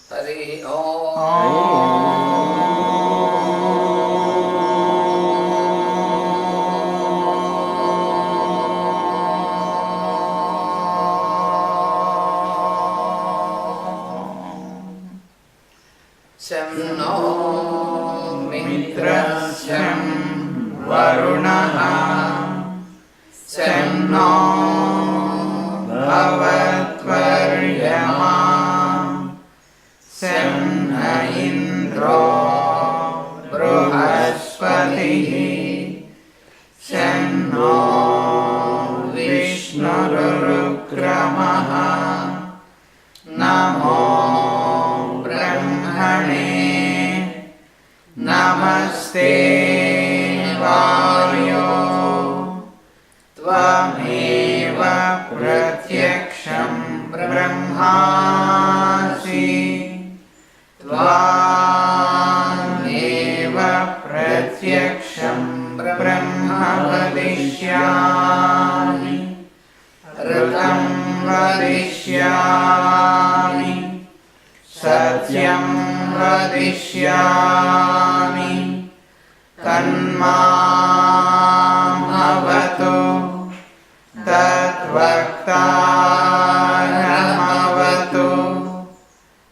Hari Om. Samno mitrasyam varunaha samno bhavatvaryama samna indro bruhaspatihi samno vishnurukramaha namo Namaste Vayo Tvameva Pratyaksham Brahmasi Tvameva Pratyaksham Brahma Vadishyami Ratam Vadishyami Satyam Vadishyami Tanmamavatu Tatvaktaramavatu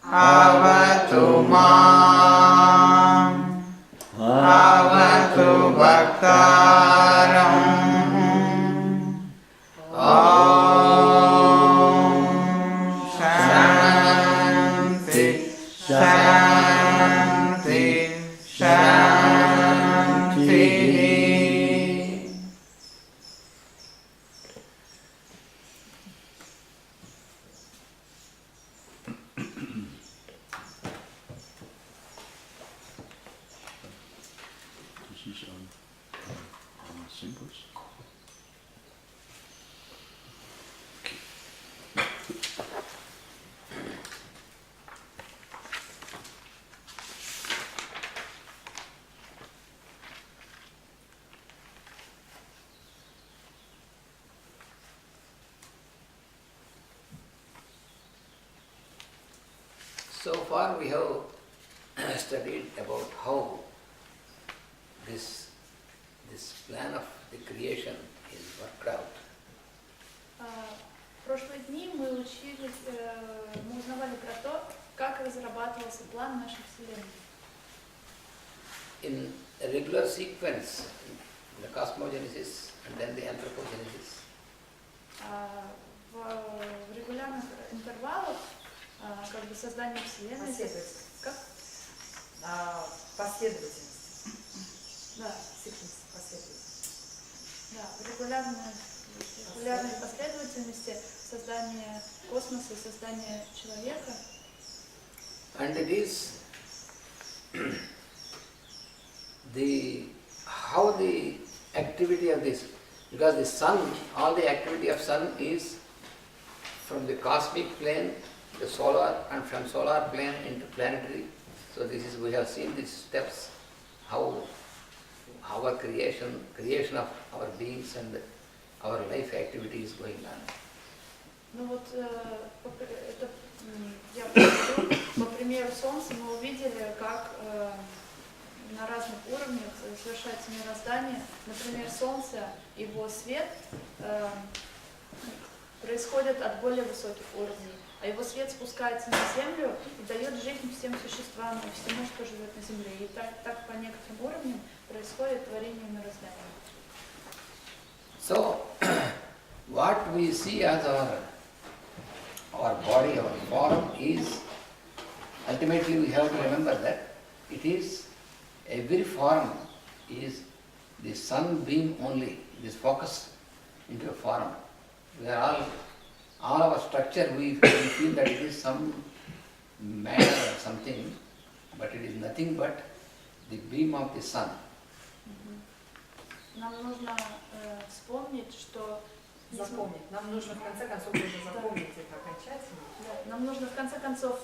Avatu Mam Avatu Bhaktaram Om Shanti Shanti Shanti. This is on symbols. So far we have studied about how this plan of the creation is worked out. В прошлые дни мы узнавали про то, как разрабатывался план нашей Вселенной. In a regular sequence, the cosmogenesis and then the anthropogenesis. В регулярных интервалах как бы создание Вселенной. Как? Последовательность. Да. Последовательность. Да, в регулярной последовательности создание космоса и создание человека. And it is how the activity of this, because the sun, all the activity of sun is from the cosmic plane, the solar, and from solar plane into planetary. So this is, we have seen these steps, how our creation of our beings and our life activity is going on. Ну вот, это я повторю, по примеру Солнца мы увидели, как на разных уровнях совершается мироздание. Например, Солнце, его свет происходит от более высоких уровней, а его свет спускается на Землю и дает жизнь всем существам и всему, что живет на Земле. И так по некоторым уровням происходит творение мироздания. So, what we see as our body, our form is, ultimately we have to remember that it is, every form is the sun beam only, it is focused into a form. We are all our structure, we feel that it is some matter or something, but it is nothing but the beam of the sun. Нам нужно вспомнить, что... Запомнить. Нам нужно в конце концов уже запомнить это окончательно. Да, нам нужно в конце концов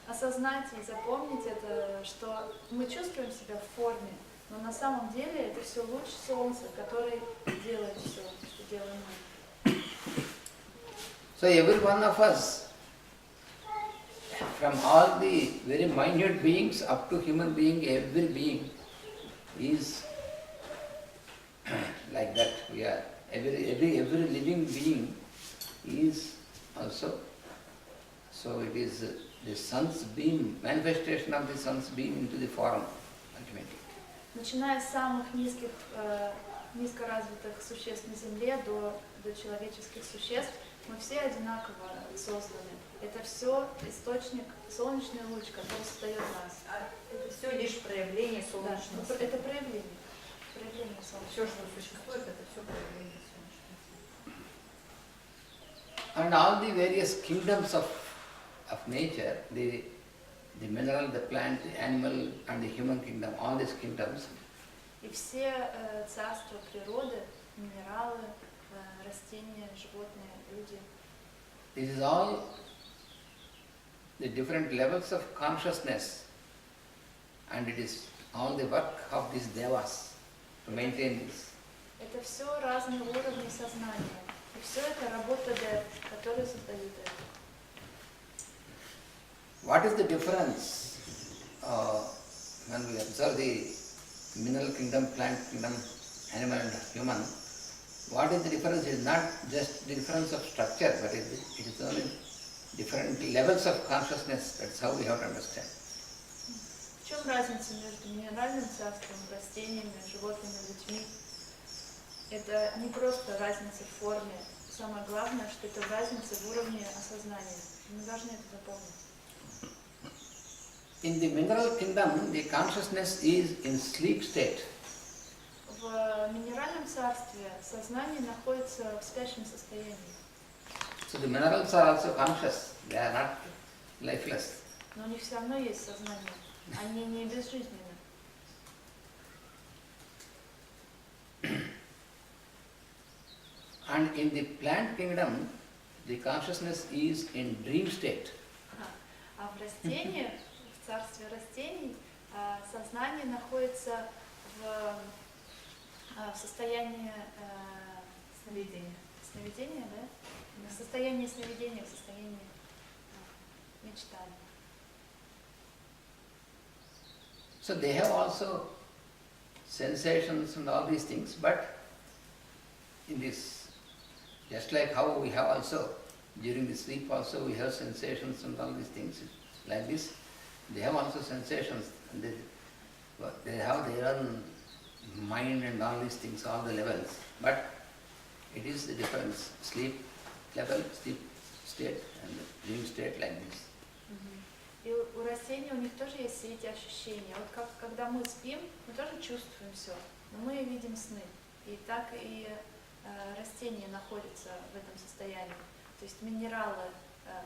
осознать и запомнить это, что мы чувствуем себя в форме, но на самом деле это все луч солнца, который делает все, что делаем мы. So every one of us from all the very minute beings up to human being, every being is like that. We are every living being is also. So it is the sun's beam, manifestation of the sun's beam into the form ultimately. Начиная с самых низкоразвитых существ на Земле до человеческих существ, мы все одинаково созданы. Это все источник, солнечный луч, который создает нас. Это все лишь проявление Да, солнечного это проявление солнечного. Все, что существует, это все проявление солнечного. And all the various kingdoms of nature, the mineral, the plant, the animal and the human kingdom, all these kingdoms, И все царства природы, минералы, растения, животные, люди, this is all the different levels of consciousness, and it is all the work of these devas to maintain this. это все разные уровни сознания. И все это работа дев, которые создают это. What is the difference when we observe the mineral kingdom, plant kingdom, animal and human? What is the difference? It is not just the difference of structure, but it is only different levels of consciousness. That's how we have to understand. В чем разница между минеральным царством, растениями, животными, людьми? Это не просто разница в форме. Самое главное, что это разница в уровне осознания. Мы должны это запомнить. In the mineral kingdom, the consciousness is in sleep state. В минеральном царстве сознание находится в спящем состоянии. So the minerals are also conscious. They are not lifeless. Но у них все равно есть сознание. Они не безжизненны. And in the plant kingdom, the consciousness is in dream state. А в растениях, в царстве растений, сознание находится в состоянии сновидения, да? В состоянии сновидения, в состоянии мечтания. So they have also sensations and all these things, but in this, just like how we have also, during the sleep also we have sensations and all these things, like this, they have also sensations, and they have their own mind and all these things, all the levels, but it is the difference, sleep level, sleep state and dream state like this. И у растений у них тоже есть все эти ощущения. Вот как когда мы спим, мы тоже чувствуем все, но мы видим сны. И так и растения находятся в этом состоянии. То есть минералы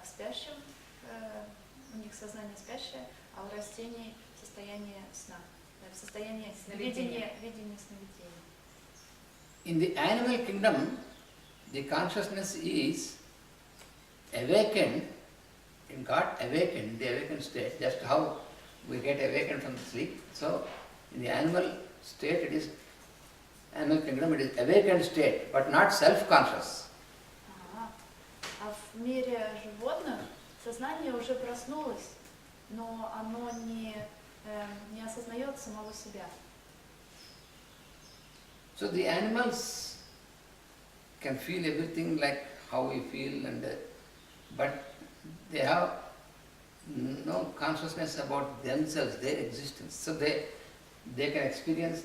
в спящем, у них сознание спящее, а у растений состояние сна, в состоянии видения сновидения. In the animal kingdom, the consciousness is awakened, it got awakened, the awakened state, just how we get awakened from sleep. So, in the animal state, it is, animal kingdom, it is awakened state, but not self-conscious. А в мире животных сознание уже проснулось, но оно не осознает самого себя. So the animals can feel everything like how we feel, but they have no consciousness about themselves, their existence. So they can experience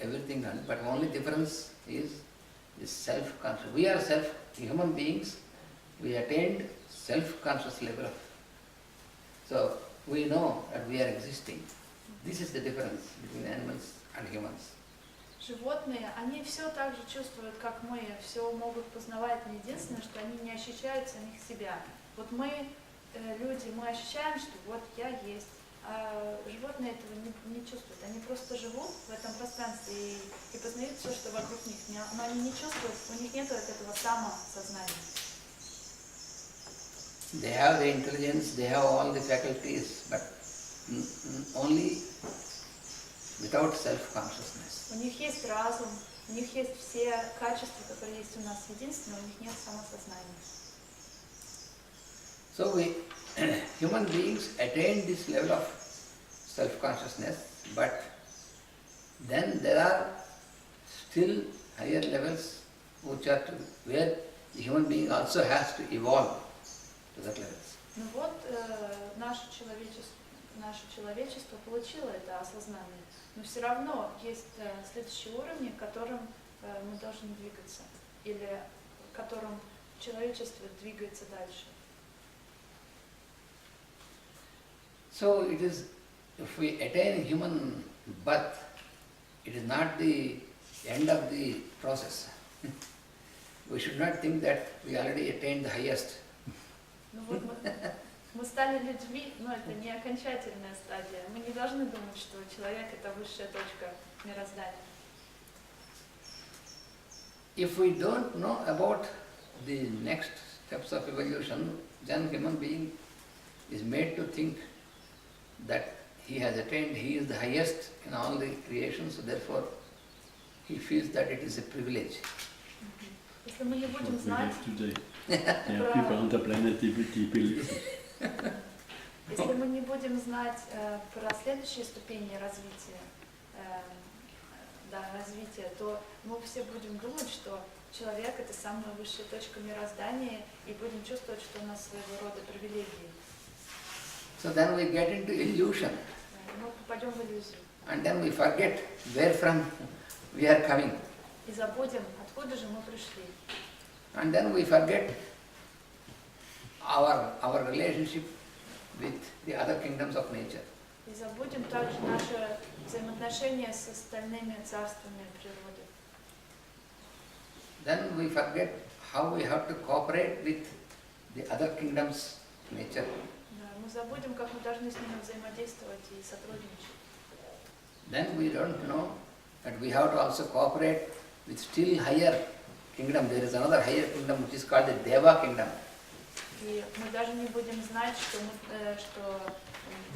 everything, but only difference is self-conscious. We are human beings, we attained self-conscious level. So we know that we are existing. This is the difference between animals and humans. Животные, они все так же чувствуют, как мы, все могут познавать, но единственное, что они не ощущают самих себя. Вот мы, люди, мы ощущаем, что вот я есть, а животные этого не чувствуют. Они просто живут в этом пространстве и познают все, что вокруг них, но они не чувствуют, у них нет этого самосознания. They have the intelligence, they have all the faculties, but only without self-consciousness. У них есть разум, у них есть все качества, которые есть у нас. Единственное, у них нет самосознания. So human beings attain this level of self-consciousness, but then there are still higher levels which are to, where the human being also has to evolve to that levels. Ну вот, наше человечество получило это осознание, но все равно есть следующие уровни, к которым мы должны двигаться, или к которым человечество двигается дальше. So it is, if we attain human birth, it is not the end of the process. We should not think that we already attained the highest. Ну вот мы стали людьми, но это не окончательная стадия. Мы не должны думать, что человек — это высшая точка мироздания. If we don't know about the next steps of evolution, then human being is made to think that he has attained, he is the highest in all the creations, so therefore he feels that it is a privilege. Если мы не будем What we знать, have today. There are people on the planet they believe it. если мы не будем знать про следующие ступени развития, развития, то мы все будем думать, что человек — это самая высшая точка мироздания, и будем чувствовать, что у нас своего рода привилегии. So then we get into illusion, Мы попадем в иллюзию and then we forget where from we are coming, и забудем, откуда же мы пришли. and then we forget our relationship with the other kingdoms of nature. И забудем также наше взаимоотношения с остальными царствами природы. Then we forget how we have to cooperate with the other kingdoms of nature. Да, мы забудем, как мы должны с ними взаимодействовать и сотрудничать. Then we don't know that we have to also cooperate with still higher kingdom. There is another higher kingdom which is called the Deva kingdom. И мы даже не будем знать, что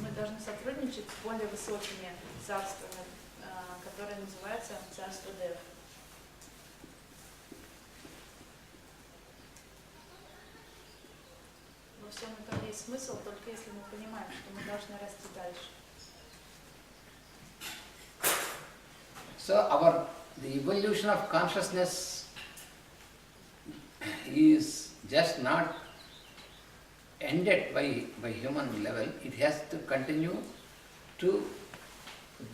мы должны сотрудничать с более высокими царствами, которые называются царство Дев. Во всем этом есть смысл, только если мы понимаем, что мы должны расти дальше. So the evolution of consciousness is just not ended by human level. It has to continue to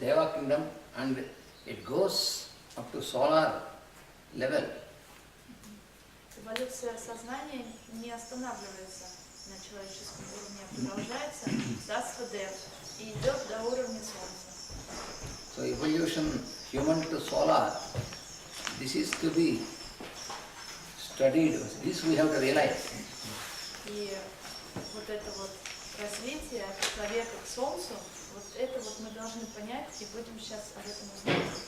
Deva kingdom, and it goes up to solar level. Эволюция сознания не останавливается на человеческом уровне, а продолжается царство Дев и идет до уровня Солнца. So evolution human to solar, this is to be studied. This we have to realize. И вот это вот развитие от человека к Солнцу, вот это вот мы должны понять и будем сейчас об этом узнать.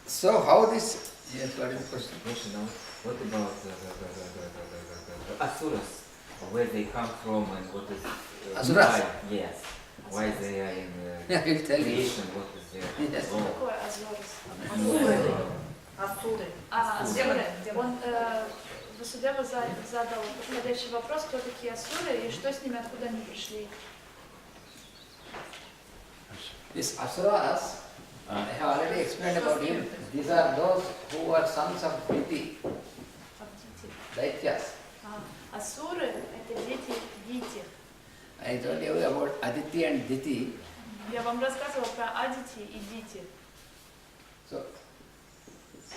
So how this? Yes, what is the question? Question now. What about the Asuras? Where they come from and what is Asuras? why? Yes. Why they are in I will tell you. creation? What is their Yes. Что role? такое Азорис? Асуры. Асуры. Демоны. Васудева задал подходящий вопрос, кто такие асуры и что с ними, откуда они пришли. These asuras, I have already explained about him. These are those who are sons of Diti, Daityas. Асуры — это дети Дити. I told you about Aditi and Diti. Я вам рассказывала про Адити и Дити. So,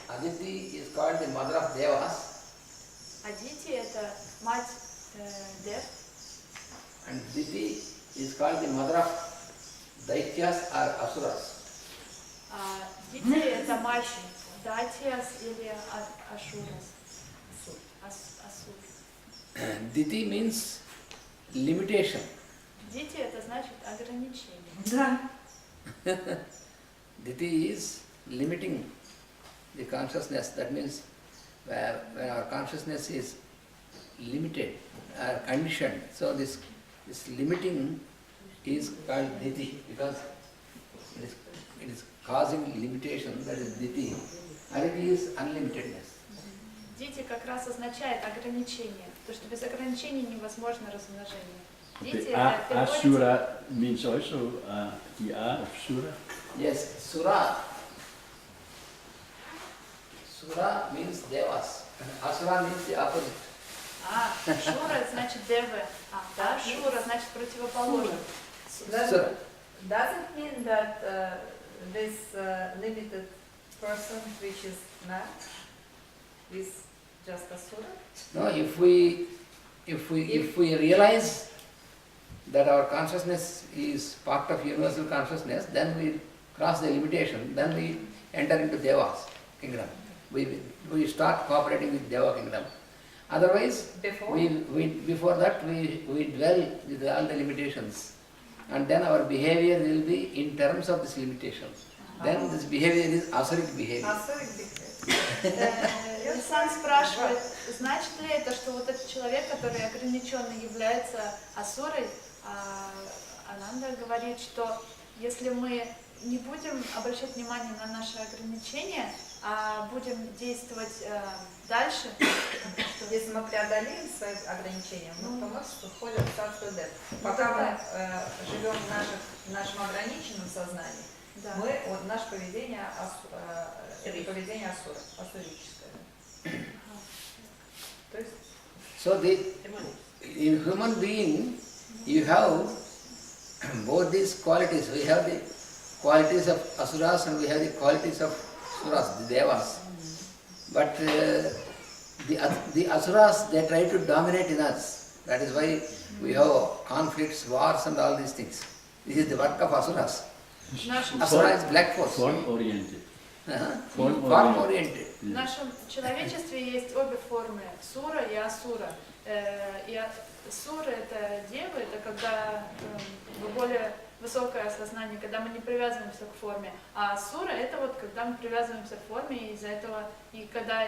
Aditi is called the mother of Devas, Адити — это мать Дев, and Diti is called the mother of Daityas or Asuras. а Дити — это мать Датиас или Ашурас. Асур. Diti means limitation. Дити — это значит ограничение. Да. Diti is limiting the consciousness. That means when our consciousness is limited or conditioned, so this limiting is called Diti because it is causing limitation, that is Diti. Aditi is unlimitedness. Дити как раз означает ограничение, потому что без ограничений невозможно размножение. Дити The это переводится... Asura means also the A of Sura. Yes, Sura. Sura means devas. And Asura means the opposite. Шура значит девы, а Шура значит противоположный. Sura. Does it mean that this limited person, which is man, is just asura? No, if we realize that our consciousness is part of universal consciousness, then we cross the limitation, then we enter into Deva's kingdom. We start cooperating with Deva kingdom. Otherwise, Before? before that we dwell with all the limitations. And then our behavior will be in terms of this limitation. Then this behavior is asuric behavior. Asuric behavior. Сан спрашивает, значит ли это, что вот этот человек, который ограниченный, является асурой? Ананда говорит, что если мы не будем обращать внимание на наши ограничения, а будем действовать дальше, Если мы преодолеем свои ограничения, то мы входим в царство Дев. Пока мы живем в нашем ограниченном сознании, да. наше поведение это поведение асура, асурическое. То есть So in human being, you have both these qualities. We have the qualities of asuras and we have the qualities of suras, the devas. But the asuras, they try to dominate in us. That is why we have conflicts, wars and all these things. This is the work of asuras. Asura is black force. Form oriented. Form oriented. В нашем человечестве есть обе формы, сура и асура. Сура это девы, это когда более высокое сознание, когда мы не привязываемся к форме. А асура это вот когда мы привязываемся к форме, и из-за этого, и когда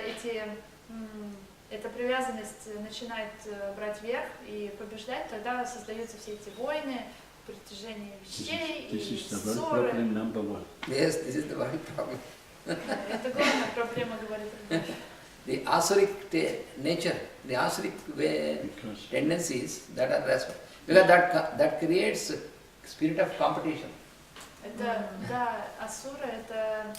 эта привязанность начинает брать верх и побеждать, тогда создаются все эти войны, притяжение вещей This и is the world ссоры. problem number one. Yes, this is the very problem. Это главная проблема, говорит Рудольф. The asuric nature, the asuric Because tendencies that are responsible. Because that creates a spirit of competition. Это, да, асура это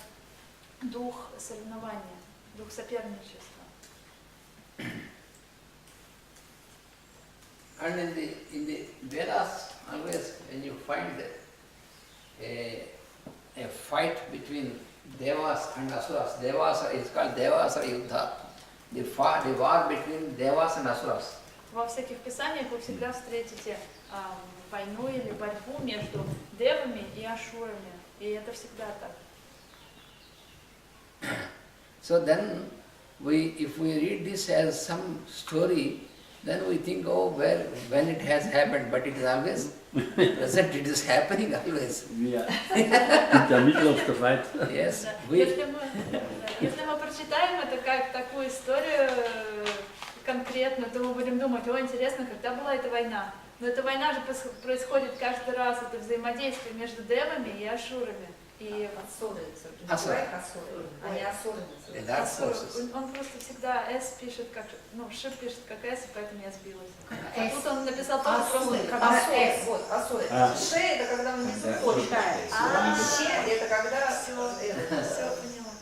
дух соревнования, дух соперничества. And in the Vedas, always when you find a fight between devas and asuras, is called Devasara Yuddha. The war between devas and asuras. Во всяких писаниях вы всегда встретите войну или борьбу между девами и ашурами. И это всегда так. So then, if we read this as some story, then we think, oh, when it has happened, but it is always present, it is happening always. we are in the middle of the fight. Yes, Да. Если мы прочитаем это как такую историю конкретно, то мы будем думать, о, интересно, когда была эта война. Но эта война же происходит каждый раз, это взаимодействие между девами и ашурами. И асуры, Асуры. а не асуры. the dark forces. он просто всегда S пишет как, Ш пишет как S, поэтому я сбилась. А тут он написал тоже просто как Асуры, S. вот, асуры. А. Ше это когда внизу Да. точка. А. Ще это когда Все поняла.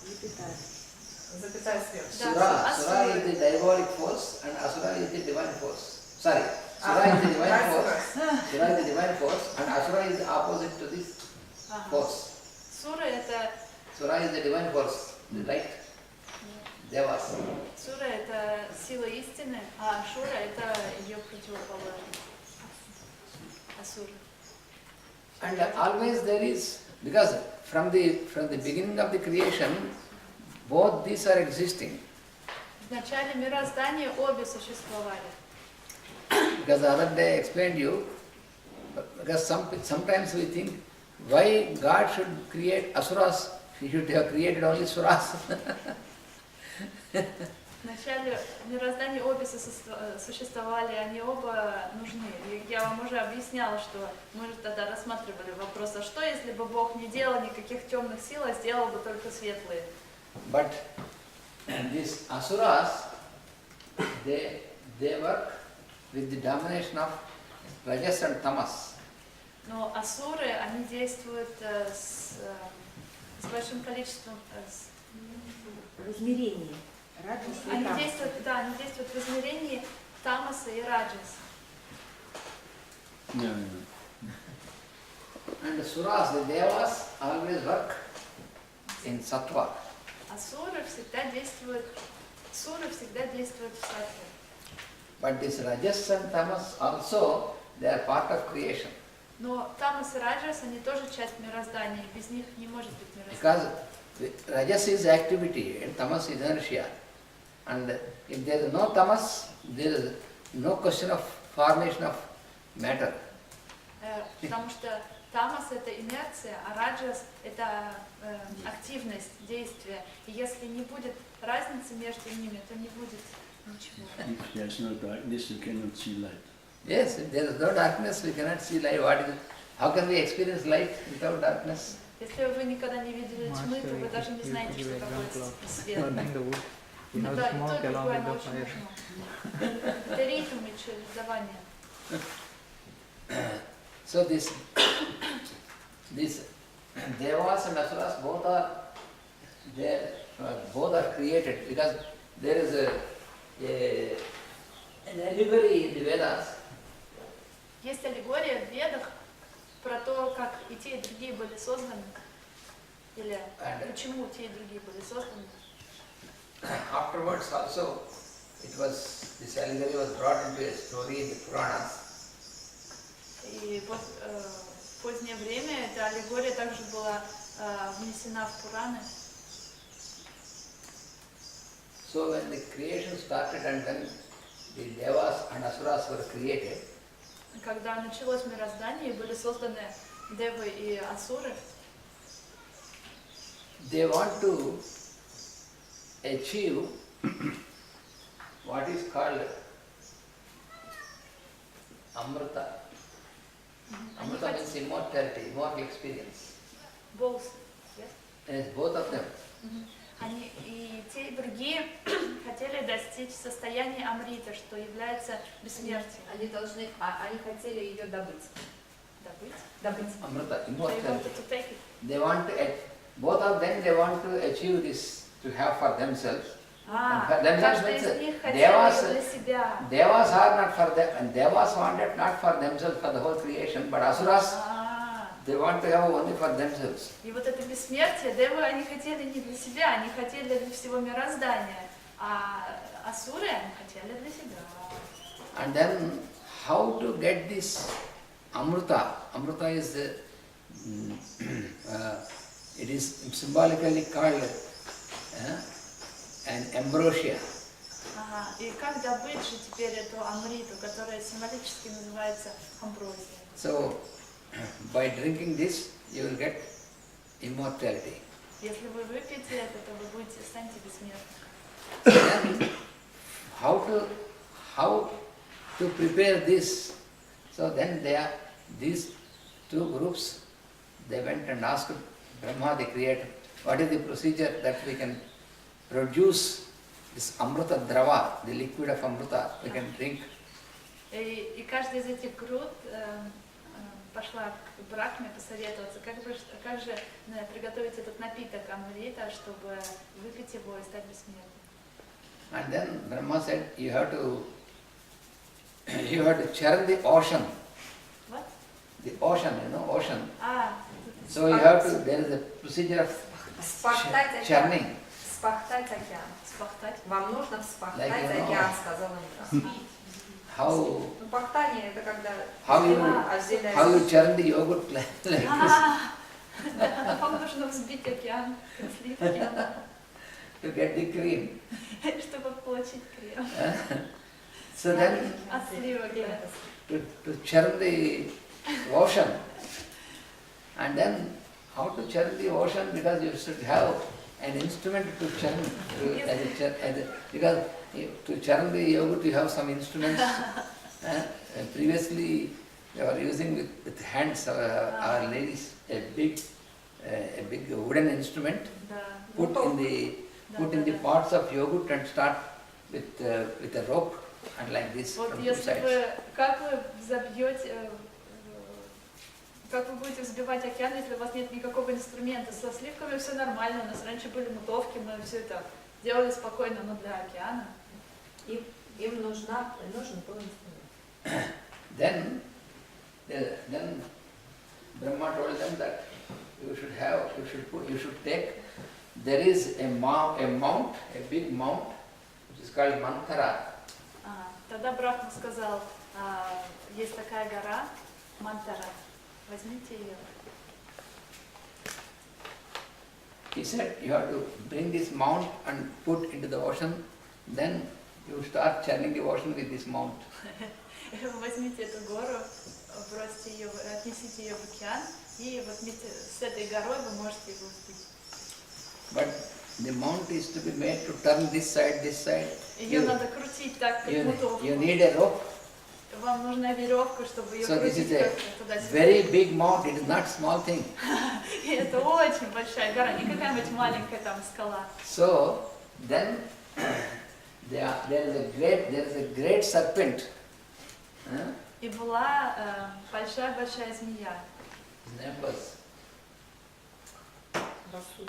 запятая сверху. Да. Sura is the diabolic force and Asura is the divine force. Sorry, Sura is the divine force. Sura is the divine force and Asura is the opposite to this Ага. force. Сура это Sura is the divine force, the right devas. Сура это сила истины, а Ашура это ее противоположность. Асура. And always there is, because from the beginning of the creation, both these are existing. В начале мироздания обе существовали. Because the other day I explained you, because sometimes we think, why God should create asuras? He should have created only suras. В начале мироздания обе существовали, они оба нужны. И я вам уже объясняла, что мы же тогда рассматривали вопрос, а что если бы Бог не делал никаких темных сил, а сделал бы только светлые? But these asuras, they work with the domination of Rajas and Tamas. Но асуры, они действуют с большим количеством... В измерении. Раджас и они тамас. действуют, да, они действуют в измерении тамаса и раджас. Ja, ja. And the Suras, the Devas, always work in Sattva. Асуры всегда действуют в саттве. But this Rajas and Tamas also, they are part of creation. Но тамас и раджас, они тоже часть мироздания, и без них не может быть мироздания. Because Rajas is activity and Tamas is inertia. And if there is no Tamas, there is no question of formation of matter. Потому что тамас это инерция, а раджас это активность, действие. И если не будет разницы между ними, то не будет ничего. If there's no darkness, you cannot see light. Yes, if there is no darkness, we cannot see light. What is it? How can we experience light without darkness? Если вы никогда не видели тьмы, то вы даже не знаете, что такое свет. Burning the wood. You have Да, и то, smoke и along другое, with оно the очень fire. нужно. Это ритм и чередование. So this Devas and Asuras both are created because there is an allegory in the Vedas. Есть аллегория в Ведах про то, как и те, и другие были созданы, или почему те и другие были созданы. Afterwards also, this allegory was brought into a story in the Puranas. И в позднее время эта аллегория также была внесена в Пураны. So when the creation started and then the Devas and Asuras were created, Когда началось мироздание и были созданы девы и асуры, they want to achieve what is called Amrita. они Amrita means immortality, immortal experience. both, yes? And it's both of them. Они и те, и другие хотели достичь состояния Амрита, что является бессмертием. Они хотели ее добыть. Добыть. Amrita, They immortality. wanted to take it. They want to, both of them, they want to achieve this to have for themselves. Каждый из них хотел Devas- его для себя. Devas are not for them, and Devas wanted not for themselves, for the whole creation, but Asuras, they want to have only for themselves. И вот это бессмертие, девы, они хотели не для себя, они хотели для всего мироздания, а асуры они хотели для себя. And then how to get this Amrita? Amrita is, it is symbolically called an ambrosia. Ага. И как добыть же теперь эту амриту, которая символически называется амброзия? So by drinking this, you will get immortality. Если вы выпьете это, то вы станете бессмертны. Then how to prepare this? So then these two groups, they went and asked Brahma, the creator, what is the procedure that we can produce this Amrita Drava, the liquid of Amrita, we can drink. И каждая из этих групп пошла к Брахме посоветоваться, как же приготовить этот напиток амрита, чтобы выпить его и стать бессмертным. And then Brahma said, you have to churn the ocean. What? The ocean, ocean. So there is a procedure of Вспахтать океан. churning. Вспахтать океан. Спахтать. Вам нужно вспахтать Like, океан, сказал Индра. How Ну, пахтание это когда How you- отделяется. how you churn the yogurt like this. Вам нужно взбить океан, как сливки, To get the cream. чтобы получить крем. So then От сливок, да. to churn the ocean. And then how to churn the ocean, because you should have an instrument to churn. Because to churn the yogurt you have some instruments. Previously they were using with hands, our ladies, a big wooden instrument Да. put in the pots of yogurt and start with a rope and like this Вот from two если sides. вы, как вы взобьете, как вы будете взбивать океан, если у вас нет никакого инструмента? Со сливками все нормально, у нас раньше были мотовки, мы все это делали спокойно, но для океана. Им нужен был инструмент. Then Brahma told them that you should take, there is a mount, a big mount, which is called Manthara. Тогда Брахма сказал, есть такая гора, Мантара, возьмите ее. He said you have to bring this mount and put into the ocean, then you start churning the ocean with this mount. Возьмите эту гору, бросьте ее, отнесите ее в океан, и вот вместе с этой горой вы можете его взбить. But the mount is to be made to turn this side. Ее надо крутить так, как мотовку. You need a rope. Вам нужна веревка, чтобы ее So this крутить is a как-то туда-сюда. very big mount, it is not small thing. И это очень большая гора, не какая-нибудь маленькая там скала. So then there is a great serpent. И была большая-большая змея. His name was Vasuki.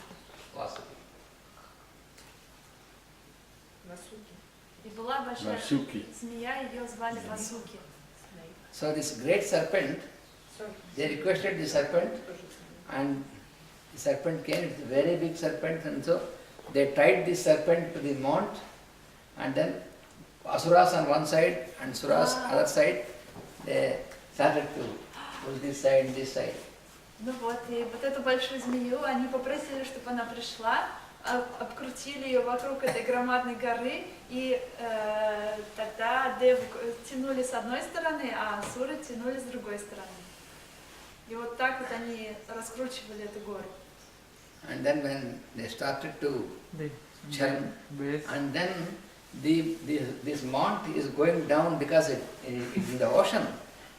И была большая Васуки. змея, ее звали Васуки. So this great serpent, they requested the serpent, and the serpent came, it's a very big serpent, and so they tied the serpent to the mount, and then Asuras on one side and Suras other side, they started to pull this side. Ну вот, и вот эту большую змею они попросили, чтобы она пришла, обкрутили ее вокруг этой громадной горы, и тогда девы тянули с одной стороны, а асуры тянули с другой стороны. И вот так вот они раскручивали эту гору. And then when they started to churn, and then this mount is going down because it is in the ocean.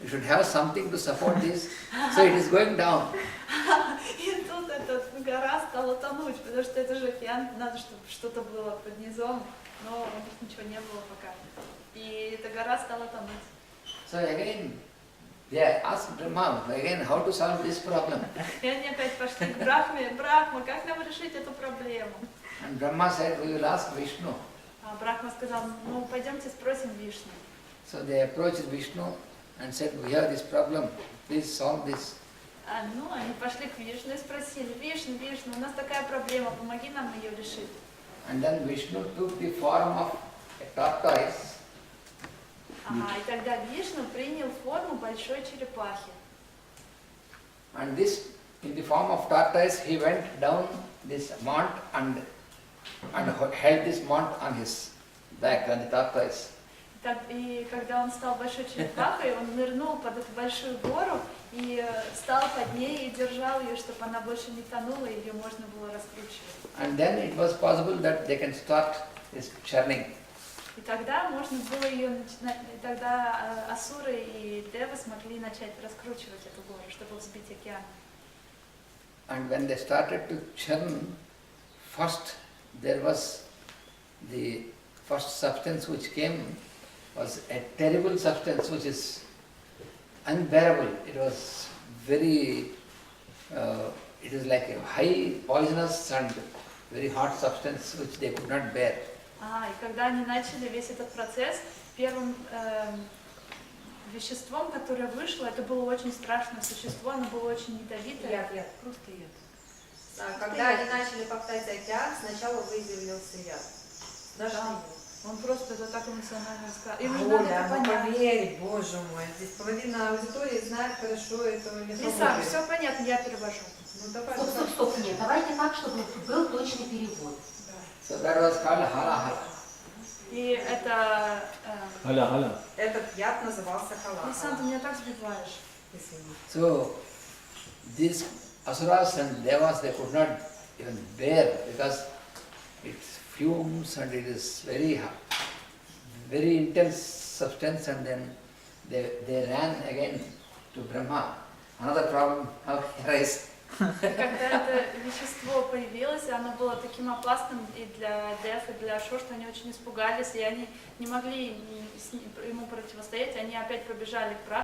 You should have something to support this, so it is going down. И тут эта гора стала тонуть, потому что это же океан, надо, чтобы что-то было под низом, но у них ничего не было пока. И эта гора стала тонуть. So again, they asked Brahma again how to solve this problem. И они опять пошли к Брахме: Брахма, как нам решить эту проблему? And Brahma said, we will ask Vishnu. А Брахма сказал: ну пойдемте спросим Вишну. So they approached Vishnu and said, we have this problem, please solve this. Ну, они пошли к Вишну и спросили: Вишну, у нас такая проблема, помоги нам ее решить. And then Vishnu took the form of a tortoise. И тогда Вишну принял форму большой черепахи. And this, in the form of tortoise, he went down this mount and held this mount on his back, on the tortoise. И когда он стал большой черепахой, он нырнул под эту большую гору и стал под ней и держал ее, чтобы она больше не тонула, и ее можно было раскручивать. And then it was possible that they can start this churning. И тогда можно было ее начинать, и тогда асуры и девы смогли начать раскручивать эту гору, чтобы взбить океан. And when they started to churn, first there was the first substance which came was a terrible substance which is unbearable. It was very, it is like a high poisonous and very hot substance which they could not bear. И когда они начали весь этот процесс, первым веществом, которое вышло, это было очень страшное существо, оно было очень ядовитое. Яд, просто яд. Когда они начали коптать океан, сначала выделился яд. Даже Да. не было. Он просто это так эмоционально рассказал. И Оля, нужно это ну понять. поверь, боже мой, здесь половина аудитории знает хорошо эту Лиса, мифологию. все понятно, я перевожу. Ну давай, Стоп, нет, давайте так, чтобы был точный перевод. So that was called hala hala. И это... Hala. Этот яд назывался Лисан, ты халаха. меня так сбиваешь. Извини. So these asuras and devas, they could not even bear because it fumes and it is very intense substance, and then they ran again to Brahma. Another problem arose. Когда это вещество появилось, оно было таким опасным и для Дев, и для Шо, что они очень испугались, и они не могли ему противостоять, они опять побежали к брату.